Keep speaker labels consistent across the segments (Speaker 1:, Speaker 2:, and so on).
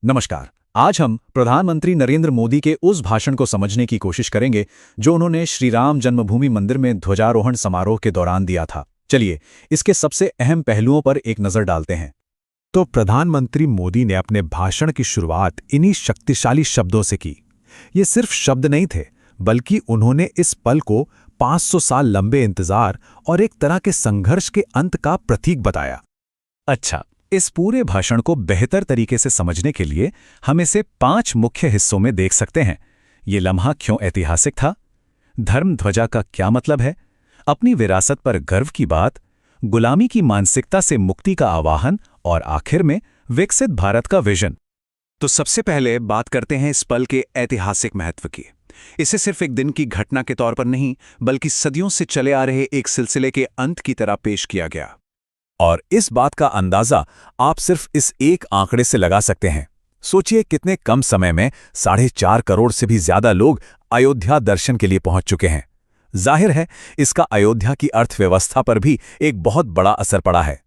Speaker 1: नमस्कार। आज हम प्रधानमंत्री नरेंद्र मोदी के उस भाषण को समझने की कोशिश करेंगे जो उन्होंने श्री राम जन्मभूमि मंदिर में ध्वजारोहण समारोह के दौरान दिया था। चलिए, इसके सबसे अहम पहलुओं पर एक नज़र डालते हैं।
Speaker 2: तो प्रधानमंत्री मोदी ने अपने भाषण की शुरुआत इन्हीं शक्तिशाली शब्दों से की। ये सिर्फ शब्द नहीं थे, बल्कि उन्होंने इस पल को 500 साल लंबे इंतजार और एक तरह के संघर्ष के अंत का प्रतीक बताया।
Speaker 1: अच्छा, इस पूरे भाषण को बेहतर तरीके से समझने के लिए हम इसे 5 मुख्य हिस्सों में देख सकते हैं। ये लम्हा क्यों ऐतिहासिक था? धर्म ध्वजा का क्या मतलब है? अपनी विरासत पर गर्व की बात, गुलामी की मानसिकता से मुक्ति का आह्वान और आखिर में विकसित भारत का विजन। तो सबसे पहले बात करते हैं इस पल के ऐतिहासिक महत्व की। इसे सिर्फ एक दिन की घटना के तौर पर नहीं, बल्कि सदियों से चले आ रहे एक सिलसिले के अंत की तरह पेश किया गया।
Speaker 2: और इस बात का अंदाजा आप सिर्फ इस एक आंकड़े से लगा सकते हैं। सोचिए, कितने कम समय में 4.5 करोड़ से भी ज्यादा लोग अयोध्या दर्शन के लिए पहुंच चुके हैं। जाहिर है, इसका अयोध्या की अर्थव्यवस्था पर भी एक बहुत बड़ा असर पड़ा है।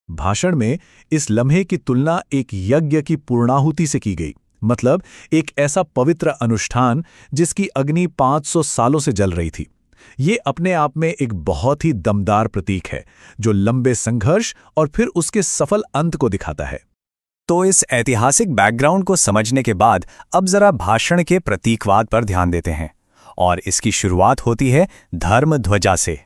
Speaker 2: भाषण में इस लम्हे की तुलना एक यज्ञ की पूर्णाहुति से की गई, मतलब एक ऐसा पवित्र अनुष्ठान जिसकी अग्नि 500 सालों से जल रही थी। ये अपने आप में एक बहुत ही दमदार प्रतीक है जो लंबे संघर्ष और फिर उसके सफल अंत को दिखाता है।
Speaker 1: तो इस ऐतिहासिक बैकग्राउंड को समझने के बाद अब जरा भाषण के प्रतीकवाद पर ध्यान देते हैं, और इसकी शुरुआत होती है धर्म ध्वजा से।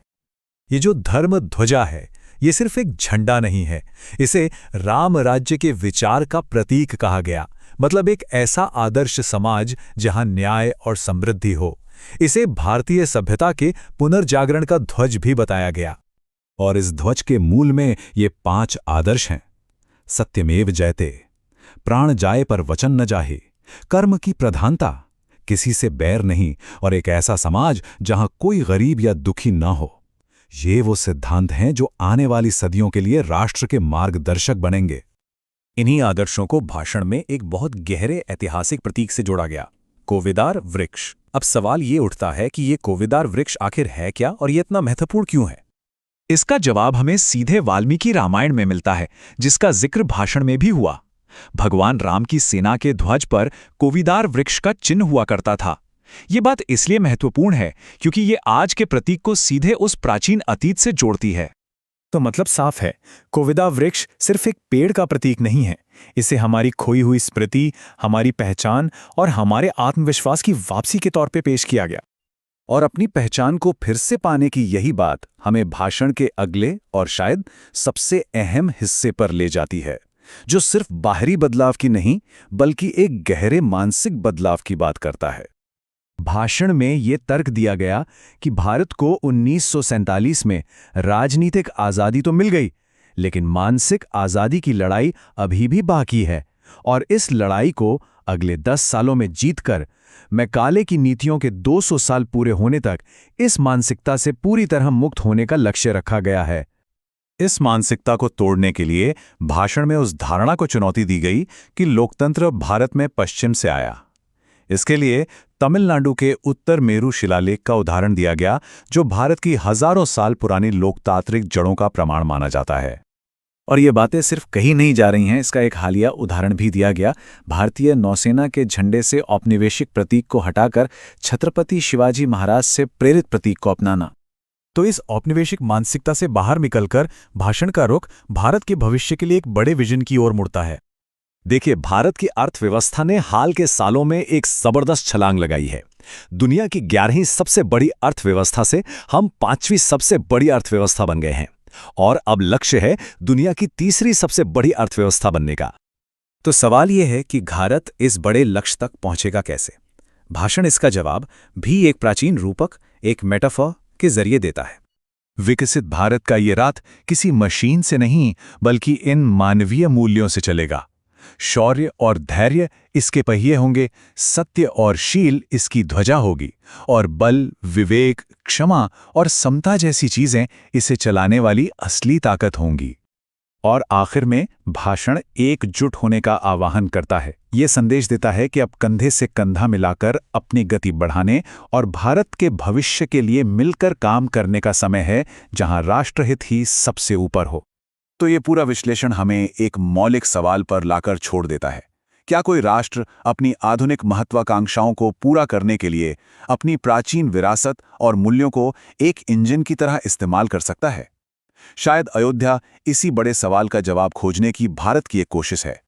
Speaker 2: ये जो धर्म ध्वजा है, ये सिर्फ एक झंडा नहीं है, इसे राम राज्य के विचार का प्रतीक कहा गया। मतलब एक ऐसा आदर्श समाज जहां न्याय और समृद्धि हो। इसे भारतीय सभ्यता के पुनर्जागरण का ध्वज भी बताया गया। और इस ध्वज के मूल में ये 5 आदर्श हैं। सत्यमेव जयते, प्राण जाए पर वचन न जाहे, कर्म की प्रधानता, किसी से बैर नहीं, और एक ऐसा समाज जहां कोई गरीब या दुखी न हो। ये वो सिद्धांत हैं जो आने वाली सदियों के लिए राष्ट्र के मार्गदर्शक बनेंगे।
Speaker 1: इन्हीं आदर्शों को भाषण में एक बहुत गहरे ऐतिहासिक प्रतीक से जोड़ा गया, कोविदार वृक्ष। अब सवाल ये उठता है कि ये कोविदार वृक्ष आखिर है क्या और ये इतना महत्वपूर्ण क्यों है? इसका जवाब हमें सीधे वाल्मीकि रामायण में मिलता है, जिसका जिक्र भाषण में भी हुआ। भगवान राम की सेना के ध्वज पर कोविदार वृक्ष का चिन्ह हुआ करता था। ये बात इसलिए महत्वपूर्ण है क्योंकि ये आज के प्रतीक को सीधे उस प्राचीन अतीत से जोड़ती है।
Speaker 2: तो मतलब साफ है, कोविदार वृक्ष सिर्फ एक पेड़ का प्रतीक नहीं है। इसे हमारी खोई हुई स्मृति, हमारी पहचान और हमारे आत्मविश्वास की वापसी के तौर पे पेश किया गया।
Speaker 1: और अपनी पहचान को फिर से पाने की यही बात हमें भाषण के अगले और शायद सबसे अहम हिस्से पर ले जाती है, जो सिर्फ बाहरी बदलाव की नहीं, बल्कि एक गहरे मानसिक बदलाव की बात करता है। भाषण में ये तर्क दिया गया कि भारत को 1947 में राजनीतिक आज़ादी तो मिल गई, लेकिन मानसिक आज़ादी की लड़ाई अभी भी बाकी है। और इस लड़ाई को अगले 10 सालों में जीतकर मैकाले की नीतियों के 200 साल पूरे होने तक इस मानसिकता से पूरी तरह मुक्त होने का लक्ष्य रखा गया है।
Speaker 2: इस मानसिकता को तोड़ने के लिए भाषण में उस धारणा को चुनौती दी गई कि लोकतंत्र भारत में पश्चिम से आया। इसके लिए तमिलनाडु के उत्तर मेरू शिलालेख का उदाहरण दिया गया, जो भारत की हजारों साल पुरानी लोकतांत्रिक जड़ों का प्रमाण माना जाता है।
Speaker 1: और ये बातें सिर्फ कहीं नहीं जा रही हैं, इसका एक हालिया उदाहरण भी दिया गया। भारतीय नौसेना के झंडे से औपनिवेशिक प्रतीक को हटाकर छत्रपति शिवाजी महाराज से प्रेरित प्रतीक को अपनाना।
Speaker 2: तो इस औपनिवेशिक मानसिकता से बाहर निकलकर भाषण का रुख भारत के भविष्य के लिए एक बड़े विजन की ओर मुड़ता है।
Speaker 1: देखिए, भारत की अर्थव्यवस्था ने हाल के सालों में एक जबरदस्त छलांग लगाई है। दुनिया की 11वीं सबसे बड़ी अर्थव्यवस्था से हम 5वीं सबसे बड़ी अर्थव्यवस्था बन गए हैं, और अब लक्ष्य है दुनिया की 3री सबसे बड़ी अर्थव्यवस्था बनने का। तो सवाल यह है कि भारत इस बड़े लक्ष्य तक पहुंचेगा कैसे? भाषण इसका जवाब भी एक प्राचीन रूपक, एक मेटाफर के जरिए देता है।
Speaker 2: विकसित भारत का ये रात किसी मशीन से नहीं, बल्कि इन मानवीय मूल्यों से चलेगा। शौर्य और धैर्य इसके पहिए होंगे, सत्य और शील इसकी ध्वजा होगी, और बल, विवेक, क्षमा और समता जैसी चीजें इसे चलाने वाली असली ताकत होंगी। और आखिर में भाषण एकजुट होने का आह्वान करता है। ये संदेश देता है कि अब कंधे से कंधा मिलाकर अपनी गति बढ़ाने और भारत के भविष्य के लिए मिलकर काम करने का समय है, जहां राष्ट्रहित ही सबसे ऊपर हो। तो ये पूरा विश्लेषण हमें एक मौलिक सवाल पर लाकर छोड़ देता है
Speaker 1: क्या कोई राष्ट्र अपनी आधुनिक महत्वाकांक्षाओं को पूरा करने के लिए अपनी प्राचीन विरासत और मूल्यों को एक इंजन की तरह इस्तेमाल कर सकता है? शायद अयोध्या इसी बड़े सवाल का जवाब खोजने की भारत की एक कोशिश है।